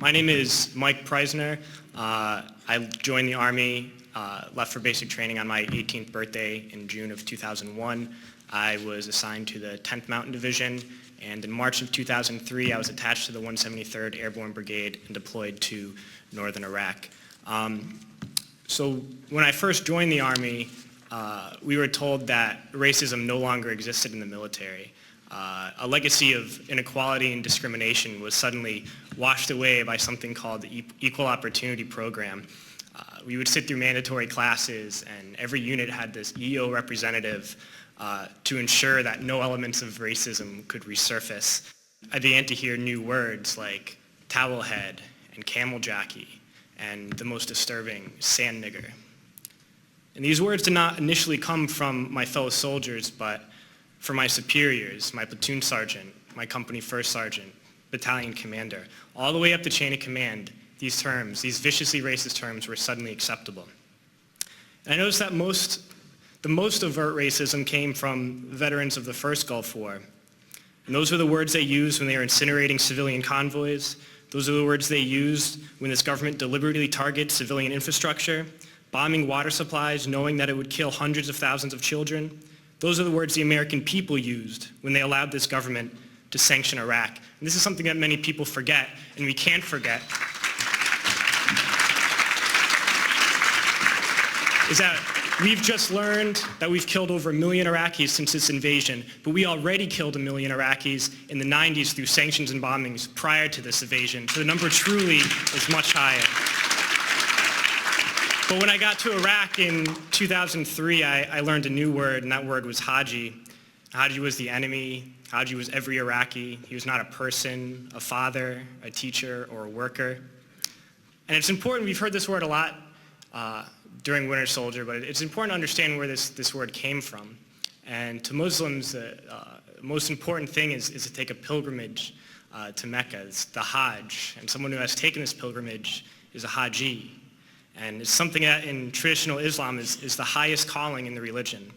My name is Mike Preisner. I joined the Army, left for basic training on my 18th birthday in June of 2001. I was assigned to the 10th Mountain Division, and in March of 2003, I was attached to the 173rd Airborne Brigade and deployed to northern Iraq. So when I first joined the Army, we were told that racism no longer existed in the military. A legacy of inequality and discrimination was suddenly washed away by something called the Equal Opportunity Program. We would sit through mandatory classes, and every unit had this EO representative to ensure that no elements of racism could resurface. I began to hear new words like towelhead and camel jockey and the most disturbing, sand nigger. And these words did not initially come from my fellow soldiers, but from my superiors, my platoon sergeant, my company first sergeant, battalion commander, all the way up the chain of command. These terms, these viciously racist terms, were suddenly acceptable. And I noticed that the most overt racism came from veterans of the first Gulf War. And those were the words they used when they were incinerating civilian convoys. Those are the words they used when this government deliberately targets civilian infrastructure, bombing water supplies, knowing that it would kill hundreds of thousands of children. Those are the words the American people used when they allowed this government to sanction Iraq. And this is something that many people forget, and we can't forget, is that we've just learned that we've killed over 1 million Iraqis since this invasion, but we already killed 1 million Iraqis in the 90s through sanctions and bombings prior to this invasion. So the number truly is much higher. But when I got to Iraq in 2003, I learned a new word, and that word was Haji. Haji was the enemy. Haji was every Iraqi. He was not a person, a father, a teacher, or a worker. And it's important, we've heard this word a lot during Winter Soldier, but it's important to understand where this word came from. And to Muslims, the most important thing is to take a pilgrimage to Mecca. It's the Hajj. And someone who has taken this pilgrimage is a Haji. And it's something that in traditional Islam is the highest calling in the religion.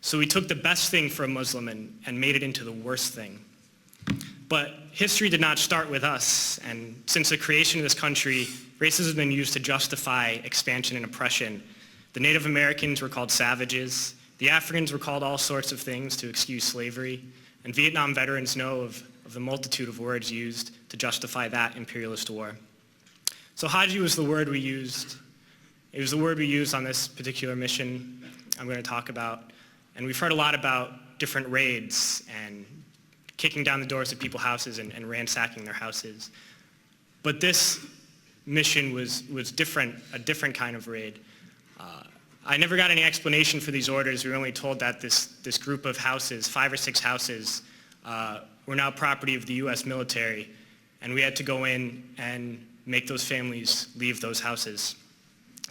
So we took the best thing for a Muslim and made it into the worst thing. But history did not start with us, and since the creation of this country, racism has been used to justify expansion and oppression. The Native Americans were called savages, the Africans were called all sorts of things to excuse slavery, and Vietnam veterans know of the multitude of words used to justify that imperialist war. So Haji was the word we used. It was the word we used on this particular mission I'm going to talk about. And we've heard a lot about different raids and kicking down the doors of people's houses and ransacking their houses. But this mission was different, a different kind of raid. I never got any explanation for these orders. We were only told that this group of houses, 5 or 6 houses, were now property of the US military, and we had to go in and make those families leave those houses.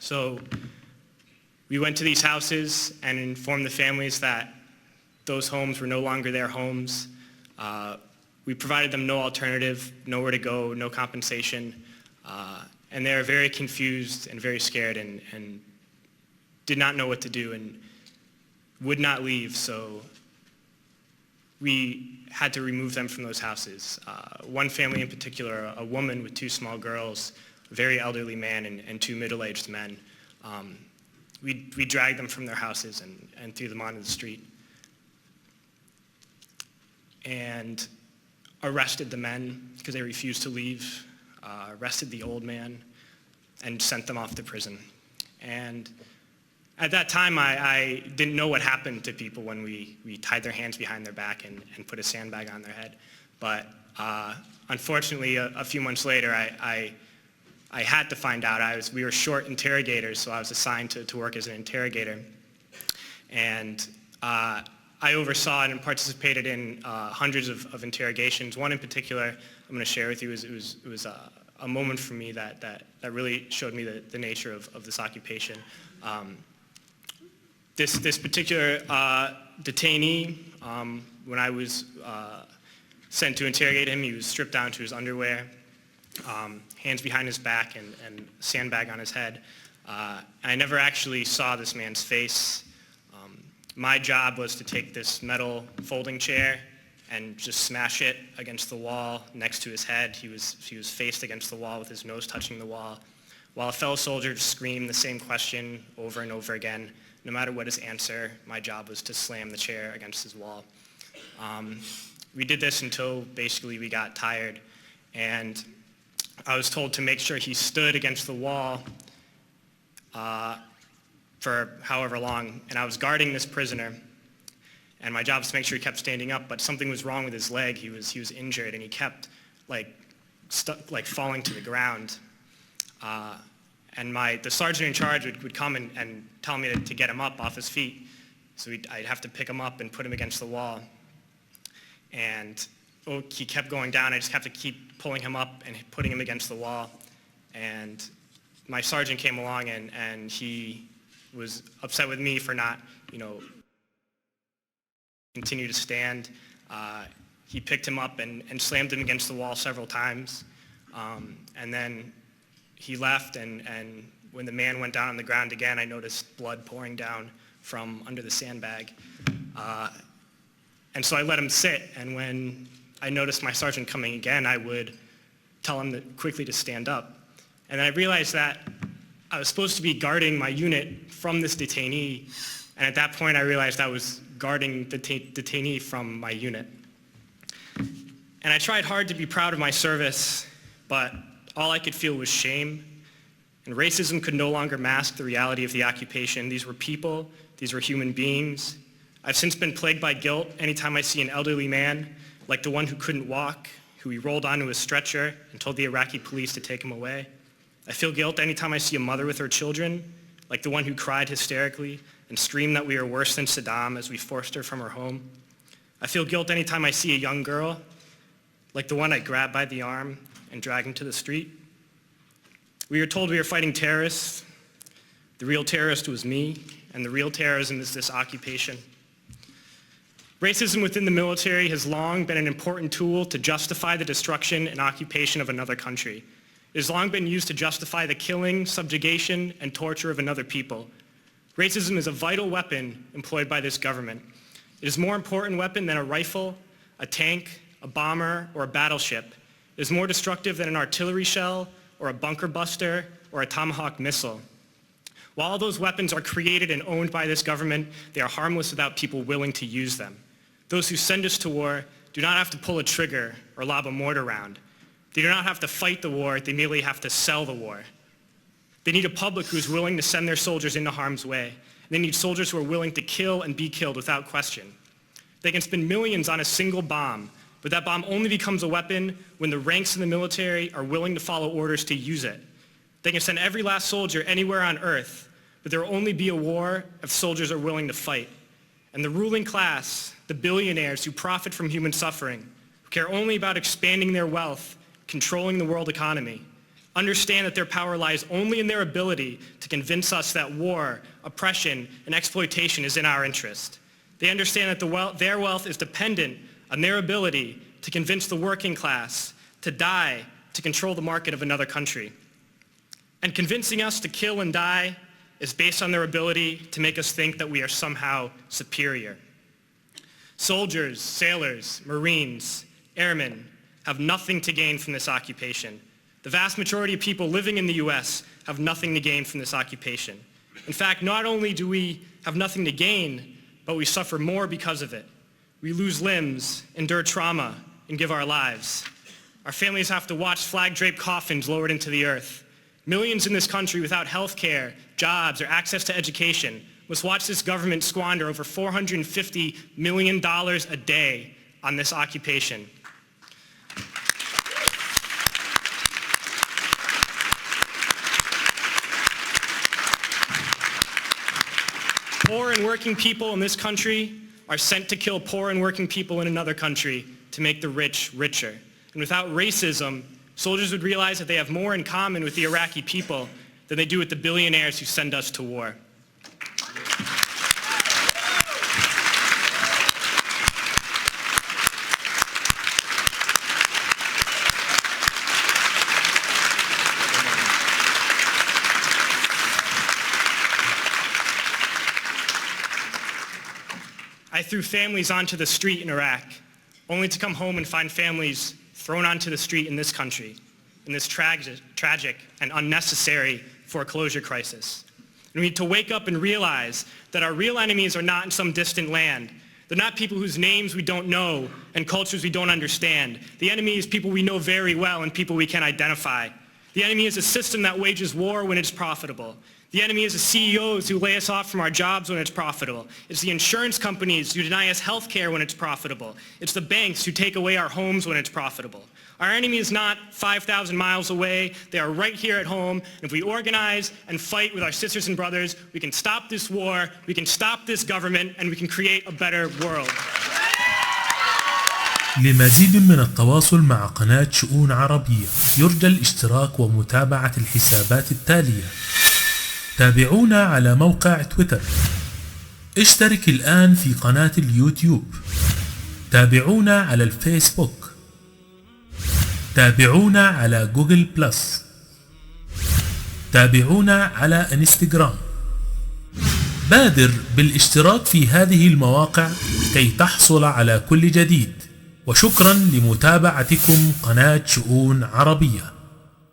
So we went to these houses and informed the families that those homes were no longer their homes. We provided them no alternative, nowhere to go, no compensation. And they were very confused and very scared and did not know what to do and would not leave. So we had to remove them from those houses. One family in particular, a woman with 2 small girls, a very elderly man and 2 middle-aged men. We dragged them from their houses and threw them onto the street. And arrested the men because they refused to leave, arrested the old man, and sent them off to prison. And at that time, I didn't know what happened to people when we tied their hands behind their back and put a sandbag on their head. But unfortunately, a few months later, I had to find out. We were short interrogators, so I was assigned to work as an interrogator. And I oversaw and participated in hundreds of interrogations. One in particular I'm going to share with you. It was a moment for me that really showed me the nature of this occupation. This particular detainee, when I was sent to interrogate him, he was stripped down to his underwear, hands behind his back and a sandbag on his head. I never actually saw this man's face. My job was to take this metal folding chair and just smash it against the wall next to his head. He was faced against the wall with his nose touching the wall, while a fellow soldier screamed the same question over and over again. No matter what his answer, my job was to slam the chair against his wall. We did this until basically we got tired, and I was told to make sure he stood against the wall for however long, and I was guarding this prisoner, and my job was to make sure he kept standing up, but something was wrong with his leg. He was injured, and he kept falling to the ground. And the sergeant in charge would come and tell me to get him up off his feet. So I'd have to pick him up and put him against the wall. And he kept going down. I just have to keep pulling him up and putting him against the wall. And my sergeant came along and he was upset with me for not, continue to stand. He picked him up and slammed him against the wall several times. And then he left, and when the man went down on the ground again, I noticed blood pouring down from under the sandbag. And so I let him sit, and when I noticed my sergeant coming again, I would tell him quickly to stand up. And then I realized that I was supposed to be guarding my unit from this detainee, and at that point I realized I was guarding the detainee from my unit. And I tried hard to be proud of my service, but all I could feel was shame, and racism could no longer mask the reality of the occupation. These were people, these were human beings. I've since been plagued by guilt anytime I see an elderly man, like the one who couldn't walk, who we rolled onto a stretcher and told the Iraqi police to take him away. I feel guilt anytime I see a mother with her children, like the one who cried hysterically and screamed that we are worse than Saddam as we forced her from her home. I feel guilt anytime I see a young girl, like the one I grabbed by the arm and dragged him to the street. We were told we were fighting terrorists. The real terrorist was me, and the real terrorism is this occupation. Racism within the military has long been an important tool to justify the destruction and occupation of another country. It has long been used to justify the killing, subjugation, and torture of another people. Racism is a vital weapon employed by this government. It is a more important weapon than a rifle, a tank, a bomber, or a battleship. It is more destructive than an artillery shell, or a bunker buster, or a Tomahawk missile. While all those weapons are created and owned by this government, they are harmless without people willing to use them. Those who send us to war do not have to pull a trigger or lob a mortar round. They do not have to fight the war, they merely have to sell the war. They need a public who is willing to send their soldiers into harm's way. They need soldiers who are willing to kill and be killed without question. They can spend millions on a single bomb, but that bomb only becomes a weapon when the ranks in the military are willing to follow orders to use it. They can send every last soldier anywhere on earth, but there will only be a war if soldiers are willing to fight. And the ruling class, the billionaires who profit from human suffering, who care only about expanding their wealth, controlling the world economy, understand that their power lies only in their ability to convince us that war, oppression, and exploitation is in our interest. They understand that their wealth is dependent on their ability to convince the working class to die to control the market of another country. And convincing us to kill and die is based on their ability to make us think that we are somehow superior. Soldiers, sailors, Marines, airmen have nothing to gain from this occupation. The vast majority of people living in the US have nothing to gain from this occupation. In fact, not only do we have nothing to gain, but we suffer more because of it. We lose limbs, endure trauma, and give our lives. Our families have to watch flag-draped coffins lowered into the earth. Millions in this country without health care, jobs, or access to education must watch this government squander over $450 million a day on this occupation. Poor and working people in this country are sent to kill poor and working people in another country to make the rich richer. And without racism, soldiers would realize that they have more in common with the Iraqi people than they do with the billionaires who send us to war. I threw families onto the street in Iraq. only to come home and find families thrown onto the street in this country, in this tragic and unnecessary foreclosure crisis. And we need to wake up and realize that our real enemies are not in some distant land. They're not people whose names we don't know and cultures we don't understand. The enemy is people we know very well and people we can identify. The enemy is a system that wages war when it's profitable. The enemy is the CEOs who lay us off from our jobs when it's profitable. It's the insurance companies who deny us health care when it's profitable. It's the banks who take away our homes when it's profitable. Our enemy is not 5,000 miles away. They are right here at home. And if we organize and fight with our sisters and brothers, we can stop this war, we can stop this government, and we can create a better world. لمزيد من التواصل مع قناة شؤون عربية يرجى الاشتراك ومتابعة الحسابات التالية. تابعونا على موقع تويتر. اشترك الآن في قناة اليوتيوب. تابعونا على الفيسبوك. تابعونا على جوجل بلس. تابعونا على انستغرام. بادر بالاشتراك في هذه المواقع كي تحصل على كل جديد. وشكرا لمتابعتكم قناة شؤون عربية.